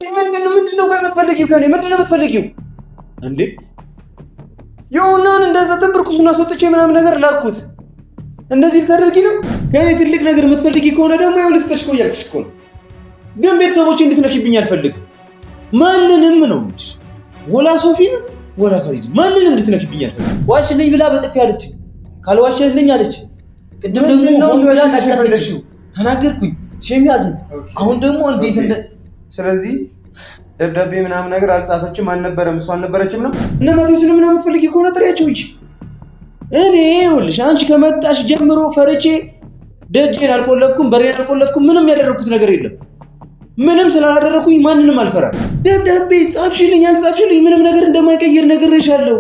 ምንድነው ቆይ የምትፈልጊው ከኔ? ምንድነው የምትፈልጊው እንዴ? የሆነን እንደዛ ተንበርኩሱና አስወጥቼ ምናምን ነገር ላኩት። እንደዚህ ልታደርጊ ነው? ከኔ ትልቅ ነገር የምትፈልጊ ከሆነ ደግሞ ያው ልስጥሽ እኮ እያልኩሽ እኮ ነው። ግን ቤተሰቦቼ እንድትነኪብኝ አልፈልግም። ማንንም ነው እንጂ ወላ ሶፊን ወላ ካሪድ ማንንም እንድትነኪብኝ አልፈልግም። ዋሽልኝ ብላ በጥፊ አለች። ካልዋሸልኝ አለች። ቅድም ደግሞ ብላ ታቀሰች። ተናገርኩኝ ሸሚያዝን። አሁን ደግሞ እንዴት እንደ ስለዚህ ደብዳቤ ምናምን ነገር አልጻፈችም፣ አልነበረም፣ እሷ አልነበረችም ነው። እነ ማቴዎስን ምናምን የምትፈልጊ ከሆነ ጥሪያቸው እንጂ እኔ ይኸውልሽ አንቺ ከመጣሽ ጀምሮ ፈርቼ ደጄን አልቆለፍኩም፣ በሬን አልቆለፍኩም። ምንም ያደረኩት ነገር የለም። ምንም ስላላደረኩኝ ማንንም አልፈራም። ደብዳቤ ጻፍሽልኝ አልጻፍሽልኝ ምንም ነገር እንደማይቀይር ነግሬሻለሁ።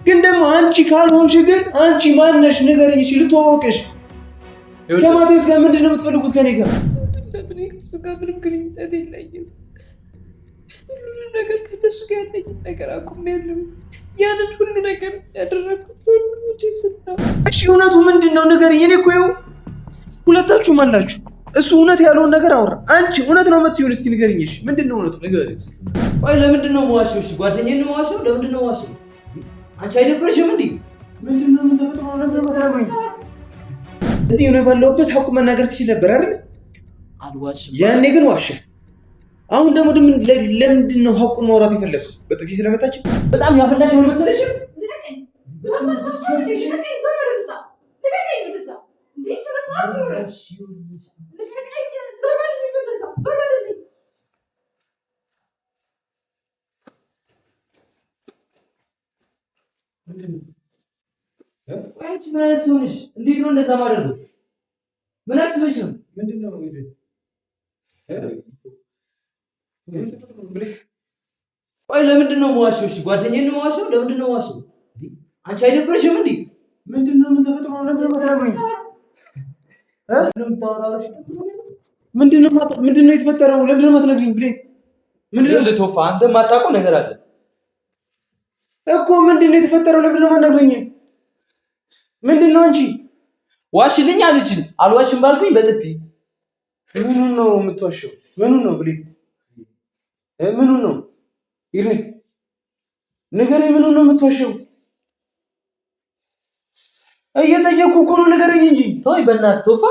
ግን ደግሞ አንቺ ካልሆንሽ ግን አንቺ ማነሽ ንገረኝ። እሺ ልትወቅሽ ከማቴዎስ ጋር ምንድን ነው የምትፈልጉት ከኔ ጋር? እሱ ጋር ምንም ግንኙነት የለኝም። ሁሉንም ነገር ከነሱ ጋር ያለኝ ነገር አቁሜያለሁ። ያንን ሁሉ ነገር ያደረኩት ወንድሞቼ ስና እሺ እውነቱ ምንድን ነው ንገረኝ። እኔ እኮ ይኸው ሁለታችሁም አላችሁ። እሱ እውነት ያለውን ነገር አውራ። አንቺ እውነት ነው የምትይውን እስቲ ንገረኝ። እሺ ምንድን ነው እውነቱ ንገረኝ። ቆይ ለምንድን ነው የምዋሸው? እሺ ጓደኛዬን ነው የምዋሸው? ለምንድን ነው የምዋሸው? አንቺ አይደብርሽም እንዴ? ምንድን ነው የምትፈጥረው ነገር ማለት ነው? እዚህ ነው ባለውበት ሐቁ መናገር ትችል ነበር አይደል? አልዋሽም። ያኔ ግን ዋሸ። አሁን ደግሞ ለምንድን ነው ሐቁን ማውራት የፈለገው? በጥፊ ስለመታች በጣም ያፈላሽ ነው መሰለሽ? ምን አይነት ሰው ነሽ? እንዴት ነው እንደዛ ማድረግ? ምን አስበሽ ነው? ምንድነው? ቆይ ለምንድን ነው የምዋሸው? እሺ ጓደኛዬን ነው የምዋሸው? ለምንድን ነው የምዋሸው? አንቺ አይደብርሽም እንዴ? ምንድነው የምትፈጥረው ነገር ማለት ነው? ምንድነው የተፈጠረው? ለምንድን ነው የማትነግሪኝ? ብሌን ምንድነው ልትወፋ? አንተ የማታውቀው ነገር አለ እኮ። ምንድነው የተፈጠረው? ለምንድን ነው የማትነግሪኝ? ምንድነው? አንቺ ዋሽልኝ አለችን። አልዋሽም ባልኩኝ በጥፊ። ምኑን ነው የምትዋሸው? ምኑን ነው ብሌን? ምኑን ነው ይርኒ? ንገረኝ። ምኑን ነው የምትዋሸው? እየጠየኩ እኮ ነው። ንገረኝ እንጂ። ተወኝ በእናትህ ቶፋ።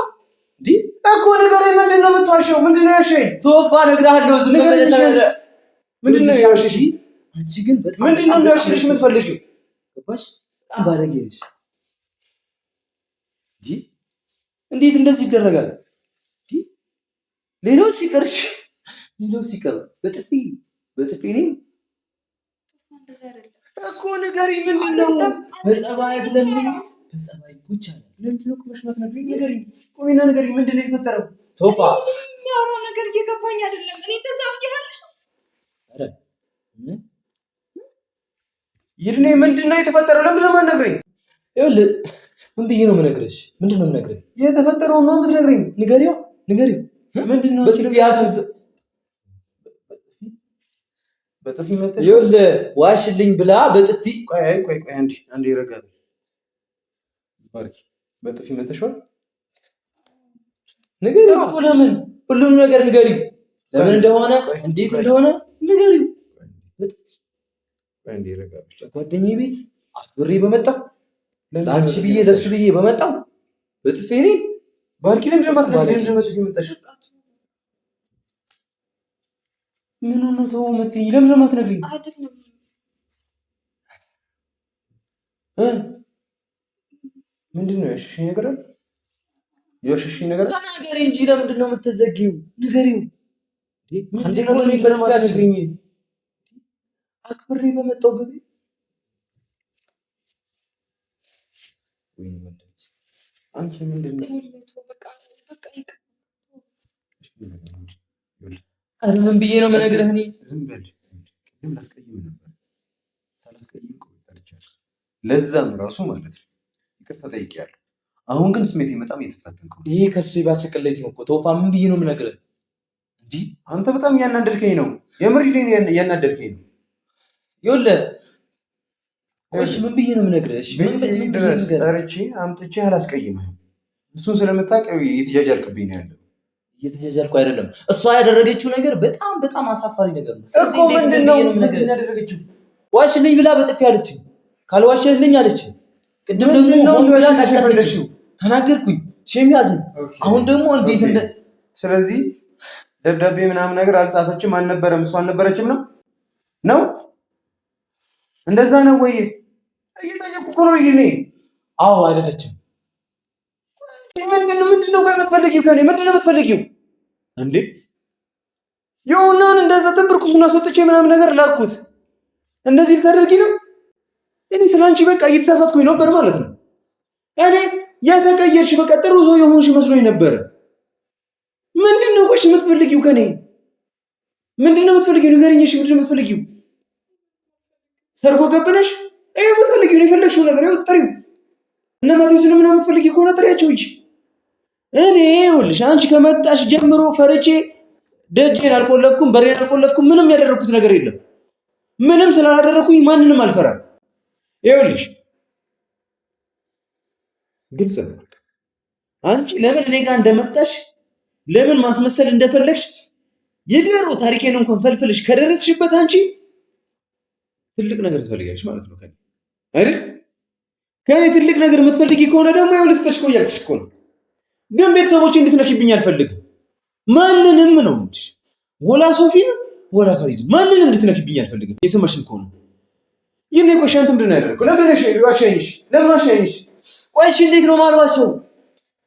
እንዴ እኮ ንገረኝ። ምንድን ነው የምትዋሸው? ምንድን ነው ያሸኝ? ቶፋ እነግርሃለሁ። ዝም ብለህ ምንድን ነው ያሸሽ? አንቺ ግን በጣም ምንድን ነው ያሸሽ የምትፈልጊው? ገባሽ? በጣም ባለጌ ነሽ። እንዴት እንደዚህ ይደረጋል? ሌላው ሲቀር በጥፊ ነኝ እኮ ንገሪኝ። ምንድን ነው በጸባይ አይደለም? በጸባይ ጉቻ ነው። ለምንድን ነው ቁመሽ ማትነግሪኝ? ንገሪኝ። ቁሚና ንገሪኝ። ምንድን ነው የተፈጠረው? ቶፋ የሚያወራው ነገር እየገባኝ አይደለም። እኔ እንደዛ ብያለሁ። አረ ይርኔ ምንድን ነው የተፈጠረው? ለምንድን ነው የማትነግሪኝ? ይኸውልህ ምን ብዬ ነው የምነግርሽ? ምንድን ነው የምነግርህ? የተፈጠረውን ነው የምትነግሪኝ? ንገሪው። ምንድን ነው በጥፊ ያዝብ? በጥፊ መተሽ? ይኸውልህ ዋሽልኝ ብላ በጥፊ። ቆይ አንዴ ይረጋል። ባርኪ በጥፊ መተሽዋል? ንገሪው እኮ። ለምን? ሁሉንም ነገር ንገሪው። ለምን እንደሆነ እንዴት እንደሆነ ንገሪው። በጥፊ አንዴ ይረጋል። ጓደኛዬ ቤት አክብሬ በመጣሁ ለአንቺ ብዬ ለሱ ብዬ በመጣሁ በጥፊ እኔን ባርኪ ለምንድን ነው የማትነግሪኝ? ለምንድን ነው በጥፊ መጣሽ? ምን ነው ተው የምትይኝ? ለምንድን ነው የማትነግሪኝ? አይደለም ምንድን ነው ያሸሽኝ ነገር አለ? ያሸሽኝ ነገር ተናገሪ እንጂ ለምንድን ነው የምትዘጊው? ንገሪው። አንዴ ነው ለኔ በጥፊ አክብሬ በመጣሁ በቤት አንቺ ምንድን ነው? ኧረ ምን ብዬ ነው የምነግርህ? እኔ ዝም በል። ቅድም ላስቀይም ነበር ሳላስቀይም ቆይቻለሁ። ለዛም ራሱ ማለት ነው ይቅርታ ጠይቄያለሁ። አሁን ግን ስሜቴ በጣም እየተፈታተንኩ ነው። ይሄ ከሱ የባሰ ቅሌት ነው እኮ ቶፋ። ምን ብዬ ነው የምነግርህ? እንጂ አንተ በጣም እያናደድከኝ ነው። የምር እያናደድከኝ ነው። ይኸውልህ እሺ ምን ብዬ ነው የምነግርህ? እሺ ምን ድረስ ጠርቼ አምጥቼ አላስቀይምህም። እሱን ስለምታውቅ እየተጃጃልክብኝ ነው ያለው። እየተጃጃልኩ አይደለም። እሷ ያደረገችው ነገር በጣም በጣም አሳፋሪ ነገር ነው። ስለዚህ ምንድነው ያደረገችው? ዋሽልኝ ብላ በጥፊ አለችኝ። ካልዋሸልኝ አለችኝ። ቅድም ደግሞ ሆን ብላ ጠቀሰችኝ። ተናገርኩኝ። ሼም ያዘኝ። አሁን ደግሞ እንዴት እንደ ስለዚህ ደብዳቤ ምናምን ነገር አልጻፈችም አልነበረም። እሷ አልነበረችም ነው እንደዛ ነው ወይ? እየጠየቁ እኮ ነው ይሄኔ። አዎ አይደለችም። ምንድነው ቆይ የምትፈልጊው ከኔ? ምንድነው የምትፈልጊው እንዴ? የሆነን እንደዛ ተንበርኩሱና አስወጥቼ ምናምን ነገር ላኩት። እንደዚህ ልታደርጊ ነው? እኔ ስላንቺ በቃ እየተሳሳትኩኝ ነበር ማለት ነው። እኔ የተቀየርሽ በቃ ጥሩ ሰው የሆንሽ መስሎኝ ነበር። ምንድነው ቆይ የምትፈልጊው ከኔ? ምንድነው የምትፈልጊው? ንገሪኝ። እሺ ምንድነው የምትፈልጊው? ሰርጎ ገብነሽ ይሄ የምትፈልጊው ነው? የፈለግሽው ነገር ይኸው ጥሪው። እነ ማቴዎስን ምናምን የምትፈልጊው ከሆነ ጥሪያቸው እንጂ እኔ ይኸውልሽ አንቺ ከመጣሽ ጀምሮ ፈርቼ ደጄን አልቆለፍኩም፣ በሬን አልቆለፍኩም። ምንም ያደረኩት ነገር የለም። ምንም ስላላደረኩኝ ማንንም አልፈራም። ይኸውልሽ ግልጽ ነው። አንቺ ለምን እኔ ጋር እንደመጣሽ ለምን ማስመሰል እንደፈለግሽ የድሮ ታሪኬን እንኳን ፈልፈልሽ ከደረስሽበት አንቺ ትልቅ ነገር ትፈልጊያለሽ ማለት ነው ከኔ አይደል? ከኔ ትልቅ ነገር የምትፈልጊ ከሆነ ደግሞ ያው ልስጥሽ እኮ እያልኩሽ እኮ ነው። ግን ቤተሰቦቼ እንድትነኪብኝ አልፈልግም። ማንንም ነው እንጂ ወላ ሶፊን ወላ ካሊድ ማንንም እንድትነኪብኝ አልፈልግም። የሰማሽን ከሆነ ይሄኔ ቆይ ሻንተ ምንድን ነው ያደረገው? ለምን ዋሸኝሽ? ለምን ዋሸኝሽ? ቆይ እሺ እንዴት ነው ማልዋሸው?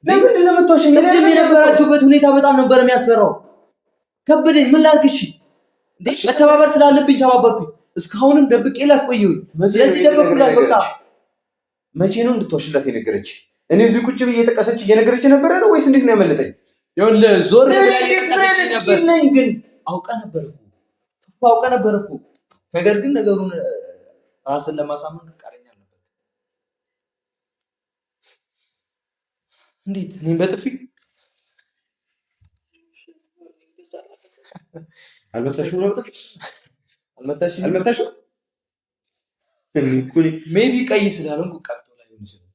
ለምንድን ነው የምትዋሸኝ? ቅድም የነበራችሁበት ሁኔታ በጣም ነበር የሚያስፈራው። ከበደኝ። ምን ላድርግ? እሺ መተባበር ስላለብኝ ተባበርኩኝ። እስካሁንም ደብቄላት ቆየሁኝ። ስለዚህ ደበቁላት በቃ። መቼ ነው እንድትዋሽላት የነገረች? እኔ እዚህ ቁጭ ብዬ እየጠቀሰች እየነገረች ነበረ ነው ወይስ እንዴት ነው ያመለጠኝ? ይኸውልህ ዞር ብላ እየጠቀሰች ነበር። ግን አውቃ ነበር እኮ ነገር ግን ነገሩን ራስን ለማሳመን ፈቃደኛ ነበር። እንዴት? እኔም በጥፊ አልመታሽም ነው? በጥፊ አልመታሽም? ሜቢ ቀይ ስላልሆንኩ ቀርቶ ላይሆን ይችላል።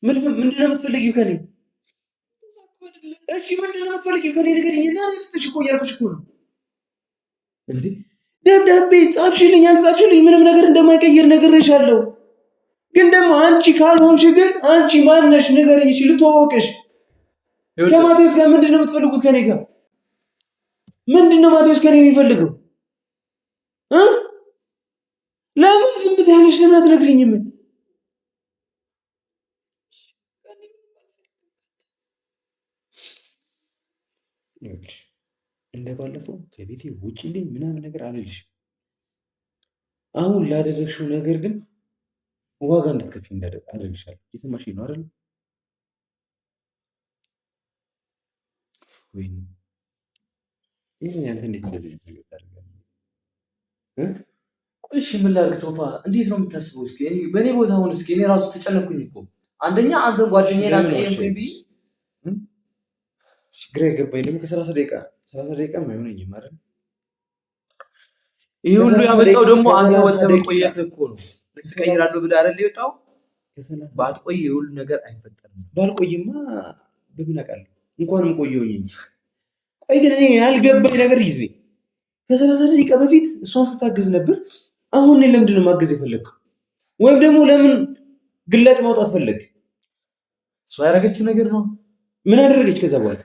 ምንድን ነው የምትፈልጊው ከኔ? እሺ ምንድን ነው የምትፈልጊው ከኔ? ንገሪኝ እና ልስጥሽ እኮ እያልኩሽ እኮ ነው። እንዴ ደብዳቤ ጻፍሽልኝ አልጻፍሽልኝ ምንም ነገር እንደማይቀይር ነግሬሻለሁ። ግን ደግሞ አንቺ ካልሆንሽ ግን አንቺ ማነሽ? ንገሪኝ። እሺ ልትወቅሽ ከማቴዎስ ጋር ምንድን ነው የምትፈልጉት ከኔ ጋር? ምንድን ነው ማቴዎስ ከኔ የሚፈልገው? ለምን ዝም ብትያለሽ? ለምን አትነግሪኝም? እንደባለፈው ከቤቴ ውጪልኝ ምናምን ነገር አልልሽ። አሁን ላደረግሽው ነገር ግን ዋጋ እንድትከፊ አደርግሻለሁ። የሰማሽኝ ነው አይደል? ወይ አንተ እንዴት እንደዚህ ታደርጋለህ? ቆይ እሺ ምን ላድርግ ቶፋ? እንዴት ነው የምታስበው? እስኪ በእኔ ቦታ አሁን እስኪ እኔ ራሱ ተጨነኩኝ እኮ። አንደኛ አንተ ጓደኛዬን አስቀየምኩኝ ብዬ ግራ የገባኝ ደግሞ ከ30 ደቂቃ አይሆነኝም አይደል? ይሄ ሁሉ ያመጣው ደግሞ አንተ ወጥተህ መቆየት እኮ ነው። ትቀይራለህ ብለህ አይደል የወጣው? ባትቆይ ይሄ ሁሉ ነገር አይፈጠርም። ባልቆይማ በምን አውቃለሁ? እንኳንም ቆየሁኝ እንጂ። ቆይ ግን እኔ ያልገባኝ ነገር ይዤ ከ30 ደቂቃ በፊት እሷን ስታግዝ ነበር። አሁን እኔ ለምንድን ነው ማገዝ የፈለግከው? ወይም ደግሞ ለምን ግላጭ ማውጣት ፈለግ? እሷ ያደረገችው ነገር ነው። ምን አደረገች? ከዛ በኋላ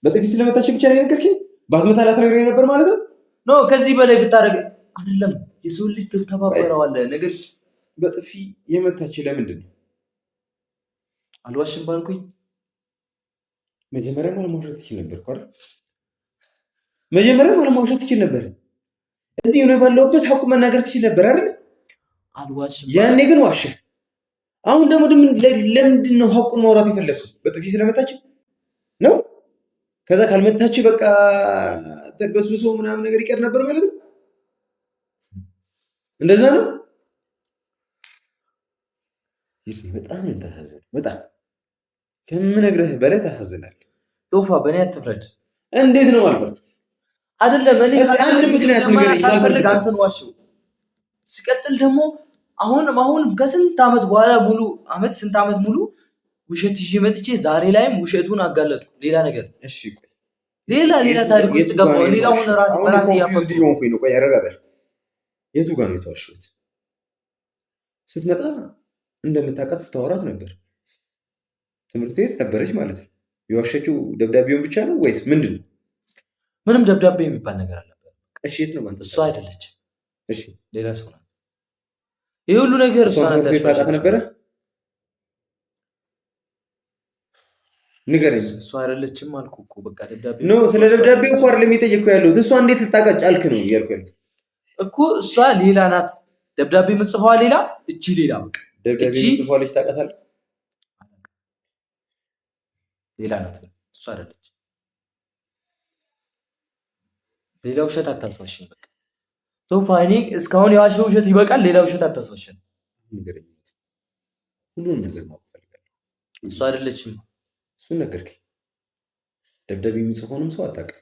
በጥፊ ስለመታች ብቻ ነው የነገርከኝ? ባትመታላት ነግረኝ ነበር ማለት ነው? ኖ ከዚህ በላይ ብታደርግ አይደለም። የሰው ልጅ ትተባበረዋለህ። ነገር በጥፊ የመታች ለምንድን ነው? አልዋሽም ባልኩኝ መጀመሪያም አለማውሸት ትችል ነበር እኮ አይደል? መጀመሪያም አለማውሸት ትችል ነበር። እዚህ ነው ባለውበት ሐቁ መናገር ትችል ነበር አይደል? አልዋሽም። ያኔ ግን ዋሸ። አሁን ደግሞ ለምንድን ነው ሐቁን ማውራት የፈለግከው? በጥፊ ስለመታች ነው? ከዛ ካልመታች በቃ ተበስብሶ ምናምን ነገር ይቀር ነበር ማለት ነው? እንደዛ ነው? በጣም ታሳዝን። በጣም ከምነግርህ በላይ ታሳዝናለህ። ቶፋ በእኔ አትፍረድ። እንዴት ነው አልፈርድ? አይደለም እኔ አንድ ምክንያት ነገር ሳልፈልግ አንተን ዋሽው። ሲቀጥል ደግሞ አሁን ከስንት ዓመት በኋላ ሙሉ ዓመት ስንት ዓመት ሙሉ ውሸት ይዤ መጥቼ ዛሬ ላይም ውሸቱን አጋለጥኩ። ሌላ ነገር እሺ ቆይ ሌላ ታሪክ ውስጥ ገባሁ። ሌላውን ራሴ እያፈርኩ ነው። ቆይ አረጋበል የቱ ጋር ነው የተዋሸሁት? ስትመጣ እንደምታውቃት ስታወራት ነበር። ትምህርት ቤት ነበረች ማለት ነው። የዋሸችው ደብዳቤውን ብቻ ነው ወይስ ምንድን ነው? ምንም ደብዳቤ የሚባል ነገር አልነበረም። እሺ የት ነው? እሷ አይደለችም። እሺ ሌላ ሰው ናት። ይህ ሁሉ ነገር እሷ ናት። ታውቃት ነበረ? ንገረኝ። እሷ አይደለችም አልኩ እኮ በቃ ደብዳቤ ኖ፣ ስለ ደብዳቤው እኮ አይደለም የጠየቅኩ ያለሁት። እሷ እንዴት ልታውቃት ቻልክ ነው እያልኩ ያለሁት እኮ። እሷ ሌላ ናት። ደብዳቤ ምጽፏ ሌላ፣ እቺ ሌላ። በቃ ደብዳቤ ምጽፏ ልጅ ታውቃታለህ? ሌላ ናት። እሷ አይደለች። ሌላ ውሸት አታስዋሽኝ። በቃ ቶፋ፣ እኔ እስካሁን የዋሸው ውሸት ይበቃል። ሌላ ውሸት አታስዋሽኝ። ንገረኝ። ሁሉንም ነገር ማወቅ ፈልጋለሁ። እሷ አይደለችም። እሱን ነገርከኝ። ደብዳቤ የሚጽፈውንም ሰው አታውቅም።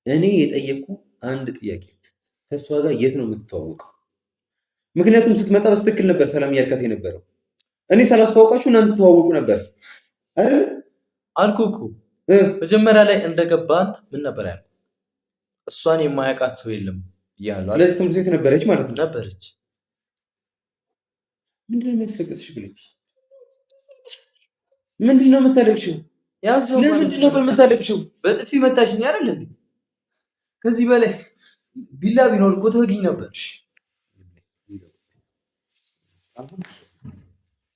እኔ የጠየቅኩ አንድ ጥያቄ፣ ከእሷ ጋር የት ነው የምትተዋወቀው? ምክንያቱም ስትመጣ በስትክክል ነበር ሰላም እያልካት የነበረው። እኔ ሳላስተዋውቃችሁ እናንተ ተዋወቁ ነበር አይደል? አልኩህ እኮ መጀመሪያ ላይ እንደገባን ምን ነበር ያልኩህ? እሷን የማያውቃት ሰው የለም እያሉ። ስለዚህ ትምህርት ቤት ነበረች ማለት ነው? ነበረች። ምንድነው የሚያስለቅስሽ ብለኝ? ምንድነው የምታለቅሽው? ለምንድነው የምታለቅሽው? በጥፊ መታሽኝ አይደል እንዴ? ከዚህ በላይ ቢላ ቢኖር እኮ ተወጊኝ ነበር።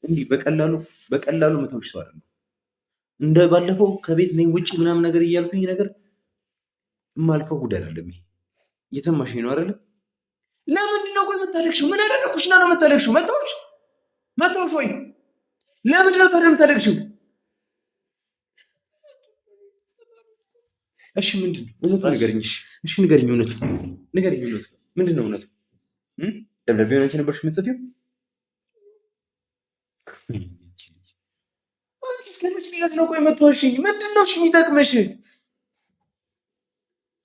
እንዲህ በቀላሉ መተውሽ ሰው አይደለም። እንደ ባለፈው ከቤት ነኝ ውጪ ምናምን ነገር እያልኩኝ ነገር የማልፈው ጉዳይ አይደለም። ይሄ እየሰማሽኝ ነው አይደል? ለምንድነው ቆይ የምታለቅሽው? ምን አደረኩሽና ነው የምታለቅሽው? መተውሽ ወይ? ለምንድነው ታዲያ የምታለቅሽው? እሺ ምንድን ነው እውነቱ? ንገሪኝ። እሺ ንገሪኝ፣ እውነቱ ንገሪኝ። እውነቱ ምንድን ነው? እውነቱ ደብዳቤውን አንቺ ነበርሽ የምትጽፊው? እስከ መቼ ድረስ ነው ቆይ የምትዋሽኝ? ምንድን ነው እሺ የሚጠቅምሽ?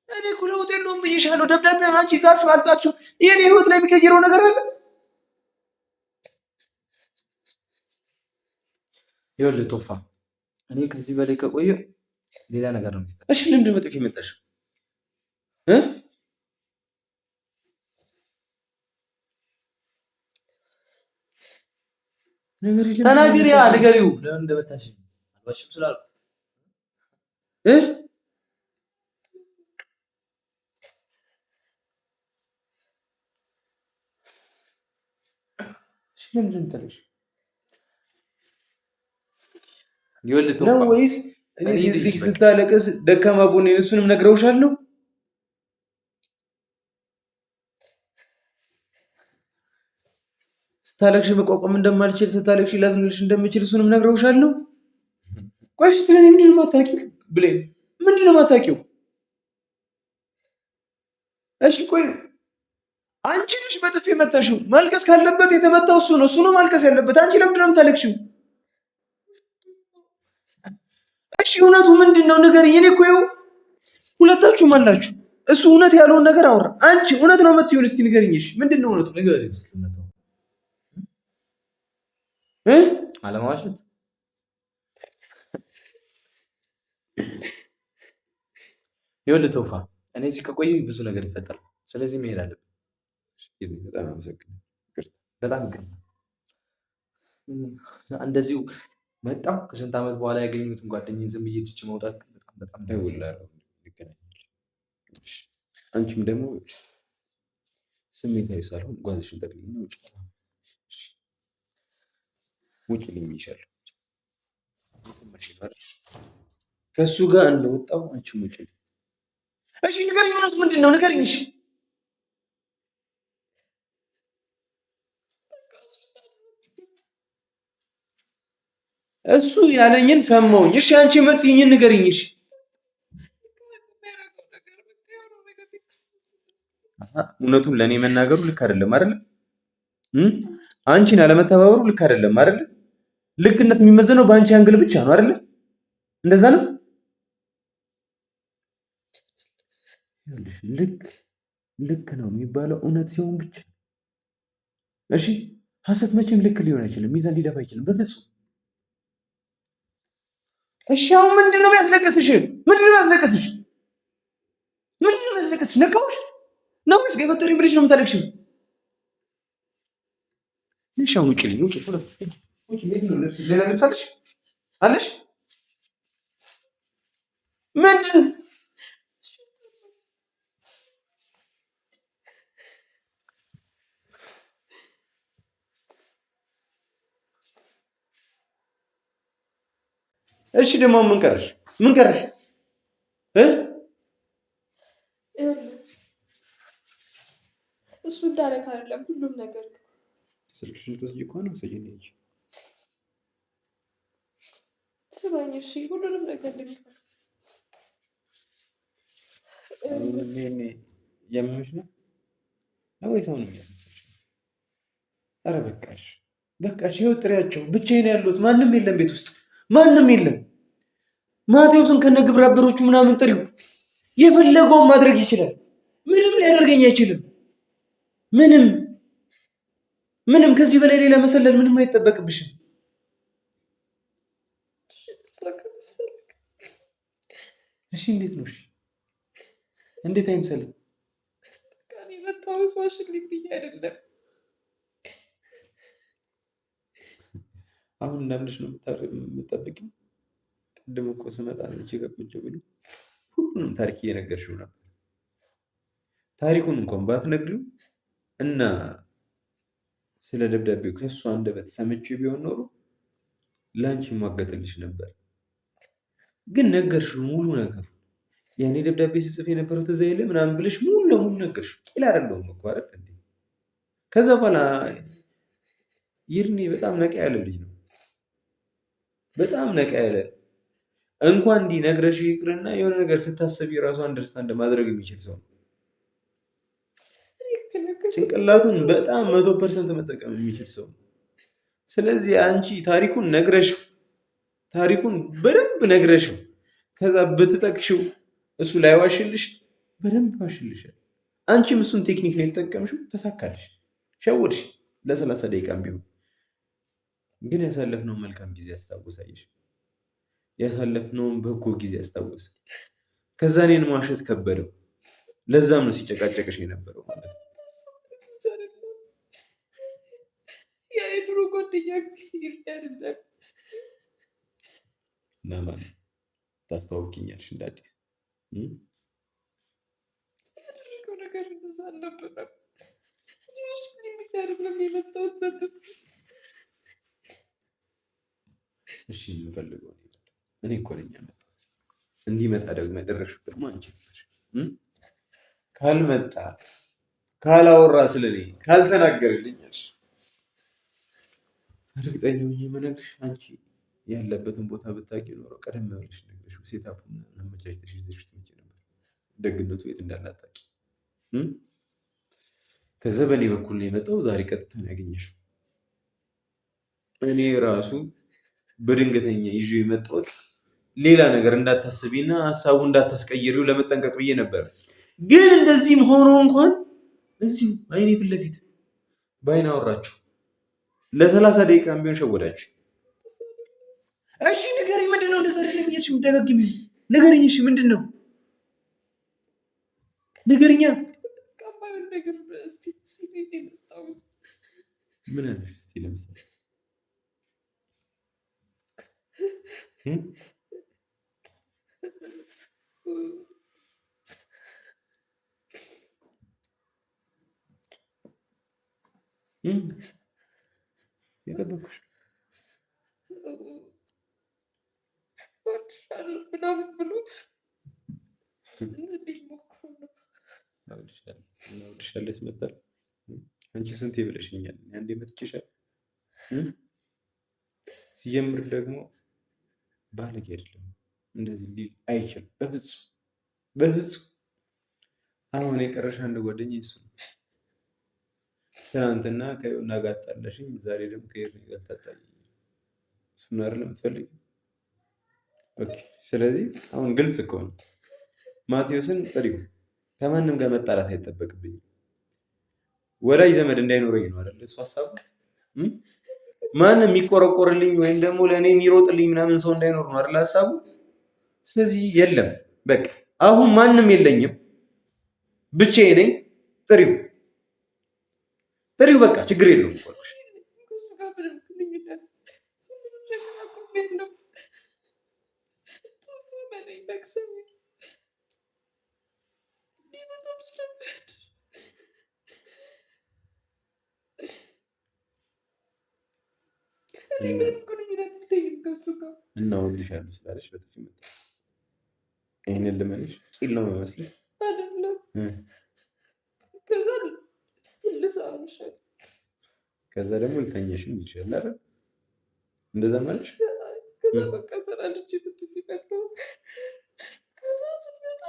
እኔ እኮ ለውጥ የለውም ብዬሻለሁ። ደብዳቤውን አንቺ ጻፍሽው አልጻፍሽው የኔ ህይወት ላይ የሚቀይረው ነገር አለ? ይኸውልህ ቶፋ፣ እኔ ከዚህ በላይ ከቆየ ሌላ ነገር ነው የሚፈጠረው። እሺ ለምንድን ነው በጥፊ መጣሽ? ተናገሪ። ንገሪው ለምን እንደመታሽኝ። አልዋሽም ስላልኩ ለምንድን ነው የምታለቅሽው? ነው ወይስ እኔ ሴት ልጅ ስታለቅስ ደካማ ጎኔን እሱንም ነግረውሻለሁ? ስታለቅሽ መቋቋም እንደማልችል ስታለቅሽ ላዝንልሽ እንደምችል እሱንም ነግረውሻለሁ? ቆይ ስለኔ ምንድን ነው የማታውቂው? ብሌን ምንድን ነው የማታውቂው? እሺ ቆይ አንቺ ነሽ በጥፊ የመታሽው። ማልቀስ ካለበት የተመታው እሱ ነው። እሱ ነው ማልቀስ ያለበት። አንቺ ለምንድን ነው የምታለቅሽው? እሺ እውነቱ ምንድን ነው ንገሪኝ። እኔ እኮ ይኸው ሁለታችሁም አላችሁ። እሱ እውነት ያለውን ነገር አወራ። አንቺ እውነት ነው የምትይውን እስቲ ንገሪኝ። እሺ ምንድን ነው እውነቱ? ንገሪኝ እስኪ እውነቱ። አለማዋሸት ይኸውልህ ቶፋ፣ እኔ እዚህ ከቆየሁ ብዙ ነገር ይፈጠራል። ስለዚህ መሄድ አለብን። በጣም አመሰግናለሁ። በጣም እንደዚሁ መጣሁ። ከስንት ዓመት በኋላ ያገኙትን ጓደኛዬን ዝም ብዬ ትቼ መውጣት በጣም እደውልልሃለሁ። አንቺም ደግሞ ስሜታዊ ሳልሆን ጓዝሽን ጠቅልኝ ውጭ ልኝ ይሻላል። ከእሱ ጋር እንደወጣሁ አንቺም ውጭ። እሺ ንገሪኝ፣ እውነቱ ምንድን ነው ንገሪኝ። እሺ እሱ ያለኝን ሰማሁኝ። እሺ አንቺ የምትይኝን ንገሪኝ። እሺ እውነቱን ለእኔ መናገሩ ልክ አይደለም አይደለ? አንቺን አለመተባበሩ ልክ አይደለም አይደለ? ልክነት የሚመዘነው በአንቺ አንግል ብቻ ነው አይደለ? እንደዛ ነው። ልክ ነው የሚባለው እውነት ሲሆን ብቻ። እሺ ሐሰት መቼም ልክ ሊሆን አይችልም፣ ሚዛን ሊደፋ አይችልም በፍጹም። እሺ አሁን ምንድን ነው የሚያስለቅስሽ? ምንድን ነው የሚያስለቅስሽ? ምንድን ነው የሚያስለቅስሽ? ነካውሽ ነው ወይስ ገፈተሪ ብለሽ ነው የምታለቅሽው? እሺ አሁን ውጭ ልኝ ውጭ ሌላ ልብስ አለሽ አለሽ? ምንድን እሺ ደግሞ ምን ቀረሽ? ምን ቀረሽ? እሱ እንዳደረግ አይደለም ሁሉም ነገር ስልክሽን ልትወስጂ እኮ ነው። ሰየኝ እንጂ ስማኝ እሺ፣ ሁሉንም ነገር ልንገርህ። እኔ የምልሽ ነው ወይስ አሁን የሚያስመስልሽ? ኧረ በቃሽ በቃሽ። ይኸው ጥሪያቸው ብቻዬን ያለሁት ማንም የለም ቤት ውስጥ ማንም የለም። ማቴዎስን ከነ ግብረ አበሮቹ ምናምን ጥሪው የፈለገውን ማድረግ ይችላል። ምንም ሊያደርገኝ አይችልም። ምንም ከዚህ በላይ ሌላ መሰለል ምንም አይጠበቅብሽም። እሺ እንዴት ነው? እሺ እንዴት አይምሰልም? ቃል የመጣሁት ዋሽልኝ ብዬ አይደለም። አሁን እንዳምንሽ ነው የምጠብቂው? ቅድም እኮ ስመጣ እቺ ቁጭ ብሎ ሁሉንም ታሪክ እየነገርሽው ነበር። ታሪኩን እንኳን ባትነግሪው እና ስለ ደብዳቤው ከእሱ አንደበት ሰምቼ ቢሆን ኖሮ ለአንቺ ማገጥልሽ ነበር። ግን ነገርሽው ሙሉ ነገሩ። ያኔ ደብዳቤ ሲጽፍ የነበረው ትዝ አይልም ምናምን ብለሽ ሙሉ ለሙሉ ነገርሽው። ቂል አይደለሁም እኮ አይደል እንዴ? ከዛ በኋላ ይርኔ በጣም ነቃ ያለ ልጅ ነው። በጣም ነቃ ያለ እንኳን እንዲህ ነግረሽ ይቅርና የሆነ ነገር ስታሰቢ ራሱ አንደርስታንድ ማድረግ የሚችል ሰው ነው። ጭንቅላቱን በጣም 100% መጠቀም የሚችል ሰው ነው። ስለዚህ አንቺ ታሪኩን ነግረሽው ታሪኩን በደንብ ነግረሽው ከዛ ብትጠቅሽው እሱ ላይ ዋሽልሽ በደንብ ዋሽልሻል። አንቺም እሱን ቴክኒክ ነው የተጠቀምሽው፣ ተሳካልሽ፣ ሸውድሽ ለ30 ደቂቃም ቢሆን። ግን ያሳለፍነውን መልካም ጊዜ አስታወሳየሽ፣ ያሳለፍነውን በጎ ጊዜ አስታወሰ። ከዛ እኔን ማሸት ከበደው። ለዛም ነው ሲጨቃጨቅሽ የነበረው ማለት ነው። የድሮ ጓደኛ አይደለም እና ማለት ታስተዋውቂኛለሽ እንደ አዲስ ያደረገው ነገር እንደዛ አልነበረም። አይደለም የመጣሁት ነበር። እሺ የምፈልገው እኔ እኮ ነኝ ያመጣሁት። እንዲመጣ ደግሞ ያደረግሽው ደግሞ አንቺ ነሽ። ካልመጣ ካላወራ ስለኔ ካልተናገርልኝ አልሽ እርግጠኛ ሆኜ የምነግርሽ አንቺ ያለበትን ቦታ ብታውቂ ኖሮ ቀደም ብለሽ ነግረሽው ሴታፑን አመቻችተሽ ይዘሽ ትመጪ ነበር። ደግነቱ የት እንዳለ አታውቂ። ከዛ በእኔ በኩል ነው የመጣው። ዛሬ ቀጥታ ነው ያገኘሽው። እኔ ራሱ በድንገተኛ ይዤ የመጣሁት ሌላ ነገር እንዳታስቢና ሀሳቡ እንዳታስቀይሪው ለመጠንቀቅ ብዬ ነበር። ግን እንደዚህም ሆኖ እንኳን እዚሁ አይኔ ፊት ለፊት በአይን አወራችሁ። ለ30 ደቂቃ ቢሆን ሸወዳችሁ። እሺ ንገሪኝ፣ ምንድን ነው እንደዛ አይደለም እያልሽ የምትደጋግሚ? ንገሪኝ። እሺ ምንድን ነው ንገሪኛ። ምን አለሽ እስኪ ለምሳሌ የጠበኩሽ ምናምን ብሎ እንግዲህ ሞክሮ ነው። እወድሻለሁ ያስመጣል። አንቺ ስንቴ ብለሽኛል፣ አንዴ መጥቼሻል። ሲጀምር ደግሞ ባለጌ አይደለም እንደዚህ ሊል አይችልም በፍጹም በፍጹም። አሁን የቀረሽ አንድ ጓደኛዬ እሱ ነው። ትናንትና ከዮና ጋር አጣላሽኝ፣ ዛሬ ደግሞ ከዮና ጋር ታጣኝ። እሱን አይደለም የምትፈልጊው? ኦኬ። ስለዚህ አሁን ግልጽ እኮ ነው። ማቴዎስን ጥሪው። ከማንም ጋር መጣላት አይጠበቅብኝም። ወዳጅ ዘመድ እንዳይኖረኝ ነው አይደል እሱ ሀሳቡ። ማንም የሚቆረቆርልኝ ወይም ደግሞ ለእኔ የሚሮጥልኝ ምናምን ሰው እንዳይኖር ነው አይደል ሀሳቡ። ስለዚህ የለም በቃ አሁን ማንም የለኝም፣ ብቻዬ ነኝ። ጥሪው በቃ ችግር የለውም። እና እወድሻለሁ ስላለሽ በጥፊ መታ። ይሄንን ልመንሽ ቂል ነው የሚመስልሽ አይደለም? ከዛ ደግሞ ልተኛሽም ይችላል አይደል? እንደዛ ማለት ከዛ በቃ ተናድጄ በጥፊ መታው። ከዛ ስትመጣ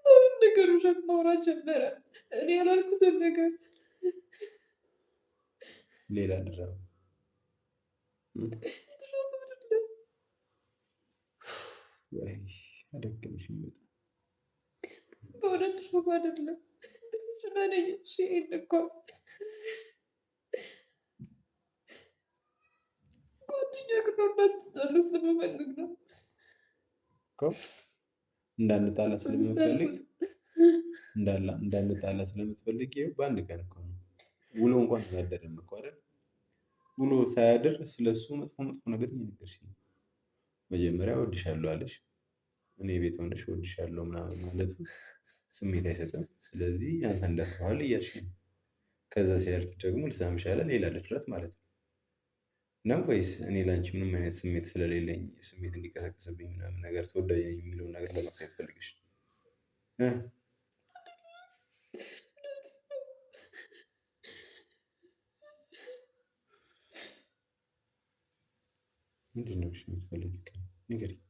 ምንም ነገር ውሸት ማውራት ጀመረ። እኔ ያላልኩትን ነገር ሌላ ድራማ ወይ አደገምሽኝ በጣም በእውነት ድራማ አይደለም። ስመነኝ ይሄን እኮ ጓደኛ ግን እንዳትጣሉት ለመፈልግ ነው። እንዳንጣላ ስለምትፈልግ እንዳንጣላ ስለምትፈልግ ይኸው በአንድ ቀን እኮ ነው ውሎ እንኳን አላደረም እኮ አይደል? ውሎ ሳያድር ስለሱ መጥፎ ነገር እየነገርሽኝ ነው። መጀመሪያ እወድሻለሁ አለሽ። እኔ ቤት ሆነሽ እወድሻለሁ ምናምን ማለቱ ስሜት አይሰጥም። ስለዚህ አንተ እንዳትባል እያልሽኝ ነው። ከዛ ሲያልፍ ደግሞ ልሳምሽ አለ ሌላ ድፍረት ማለት ነው። ነው ወይስ እኔ ላንቺ ምንም አይነት ስሜት ስለሌለኝ ስሜት እንዲቀሰቀስብኝ ምናምን ነገር ተወዳጅ ነኝ የሚለውን ነገር ለማሳየት ፈልገሽ ምንድን ነው የምትፈልጊው? ንገሪኝ።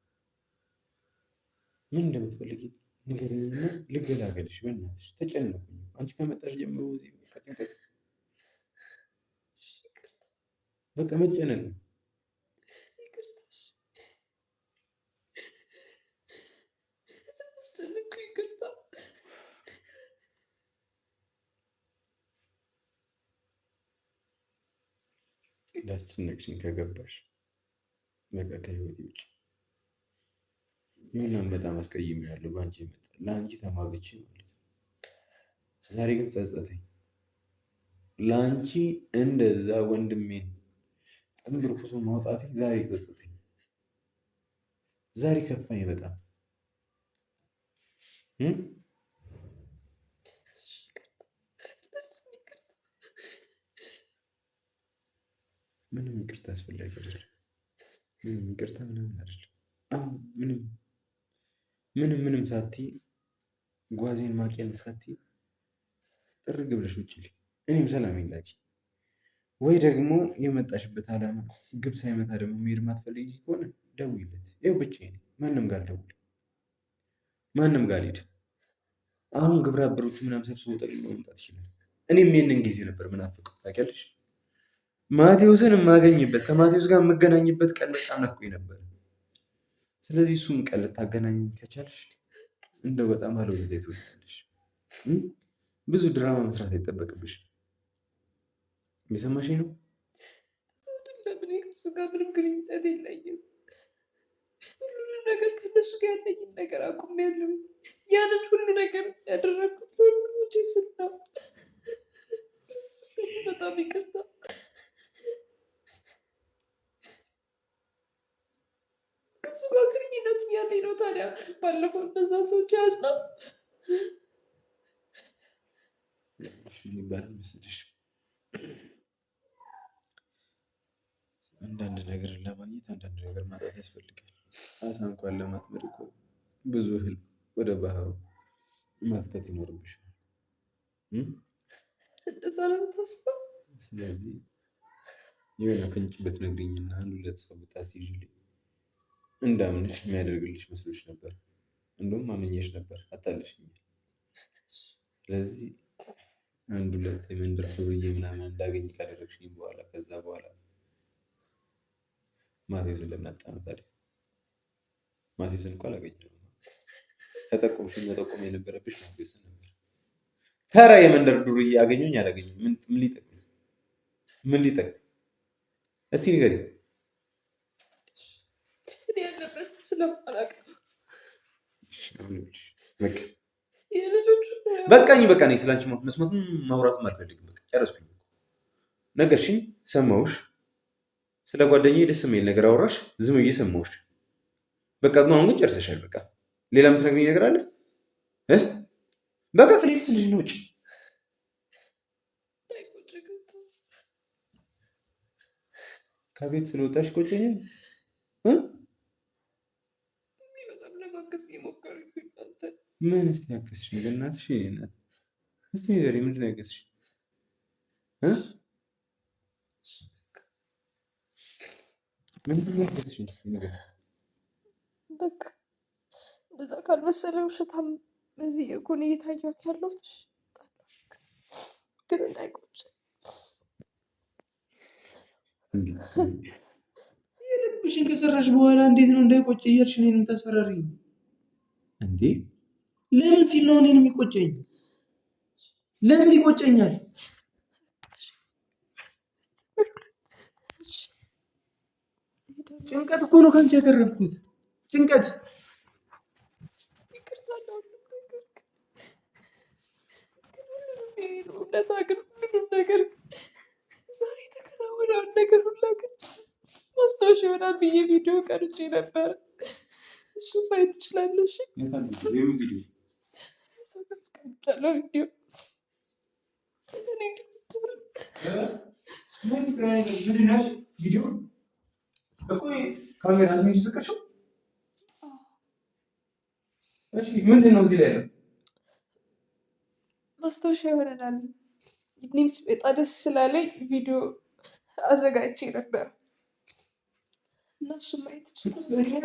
ምን እንደምትፈልጊ ንገሪኝና ልገላገልሽ። በእናትሽ ተጨነኩኝ። አንቺ ከመጣሽ ጀምሮ እዚህ በቃ መጨነቅ ነው። እንዳስጨነቅሽኝ ከገባሽ በቃ ከህይወቴ ውጭ ይሁን። በጣም አስቀይሜያለሁ በአንቺ የመጣ ለአንቺ ተማግቼ ማለት ነው። ዛሬ ግን ጸጸተኝ። ለአንቺ እንደዛ ወንድሜን ጥንብር ኩሶ ማውጣቴ ዛሬ ጸጸተኝ። ዛሬ ከፋኝ በጣም ምንም ይቅርታ አስፈላጊ አይደለም። ምንም ይቅርታ ምናምን አይደለም። አሁን ምንም ሳትይ ጓዜን ማቄን ሳትይ ጥርግ ብለሽ ውጪ። እኔም ሰላም ላኪ። ወይ ደግሞ የመጣሽበት ዓላማ ግብ ሳይመታ ደግሞ መሄድ ማትፈልጊ ከሆነ ደውይለት። ይኸው ብቻዬን ማንም ጋር ደውል፣ ማንም ጋር ሂድ። አሁን ግብረ አበሮቹ ምናምን ሰብስቦ ጠቅልሎ መምጣት ይችላል። እኔም ይሄንን ጊዜ ነበር ምናፍቀው ታውቂያለሽ። ማቴዎስን የማገኝበት ከማቴዎስ ጋር የምገናኝበት ቀን በጣም ናፍቆኝ ነበር። ስለዚህ እሱም ቀን ልታገናኝ ከቻልሽ እንደው በጣም ባለውለታ ትሆኛለሽ። ብዙ ድራማ መስራት አይጠበቅብሽ። እየሰማሽኝ ነው? ለምን ከሱ ጋር ምንም ግንኙነት የለኝም። ሁሉንም ነገር ከነሱ ጋር ያለኝን ነገር አቁሜያለሁ። ያንን ሁሉ ነገር ያደረግኩት ወንድሞቼ ስል ነው። በጣም ይቅርታ። ከሱ ጋር ግንኙነት ያለኝ ነው። ታዲያ ባለፈው እነዛ ሰዎች ያዝነው የሚባል መስልሽ አንዳንድ ነገርን ለማግኘት አንዳንድ ነገር ማጣት ያስፈልጋል። አሳ እንኳን ለማጥመድ እኮ ብዙ እህል ወደ ባህሩ መክተት ይኖርብሻል። እንደዛ ነው የምታስበው? ስለዚህ የሆነ ፍንጭ ብትነግሪኝና አንድ ሁለት ሰው ብታስይዥልኝ እንዳምንሽ የሚያደርግልሽ መስሎሽ ነበር። እንደውም አመኘሽ ነበር፣ አታለሽኛል። ስለዚህ አንድ ሁለት የመንደር ሰውዬ ምናምን እንዳገኝ ካደረግሽኝ በኋላ ከዛ በኋላ ማቴዎስን ለምናጣ ነው ታዲያ? ማቴዎስን እኮ አላገኘነውም። ከጠቆምሽኝ መጠቆም የነበረብሽ ማቴዎስን ነበር። ተራ የመንደር ዱርዬ አገኘኝ አላገኘኝ ምን ሊጠቅም? እስቲ ንገሪኝ። እኔ ያለበት ስለማላውቅ በቃኝ። በቃ እኔ ስላንቺ መስማትም ማውራትም አልፈልግም። በቃ ጨረስኩኝ። ነገርሽኝ፣ ሰማሁሽ። ስለ ጓደኛዬ ደስ የሚል ነገር አወራሽ፣ ዝም ብዬ ሰማሁሽ። በቃ አሁን ግን ጨርሰሻል። በቃ ሌላ የምትነግሪኝ ነገር አለ? በቃ ከሌለ ትንሽ ነው ውጭ ከቤት ስለወጣሽ ቆጨኛል። ምን እስቲ ያገዝሽ? በእናትሽ እናት እስቲ ንገሪኝ፣ ምንድን ነው ያገዝሽ? ምንድን ነው ያገዝሽ? በቃ እንደዛ ካልመሰለ ውሸታም በዚህ የጎን እየታየሁት ያለሁት ግን እንዳይቆጭ የልብሽን ከሰራሽ በኋላ እንዴት ነው እንዳይቆጭ እያልሽ እኔን የምታስፈራሪኝ እንዴ? ለምን ሲል ነው እኔን የሚቆጨኝ? ለምን ይቆጨኛል? ጭንቀት እኮ ነው ከአንቺ ያተረፍኩት። ጭንቀት ሁሉንም ነገር ዛሬ የተከናወነውን ነገር ሁላ ግን ማስታወሻ ይሆናል ብዬ ቪዲዮ ቀርጬ ነበረ። እሱም ማየት ትችላለሽ። ቪዲዮ እኮ ካሜራ ስቀሽው። እሺ ምንድን ነው እዚህ ላይ ያለው? ማስታወሻ ይሆነናል። እኔም ስመጣ ደስ ስላለኝ ቪዲዮ አዘጋጅቼ ነበር እና እሱም ማየት ይችላል።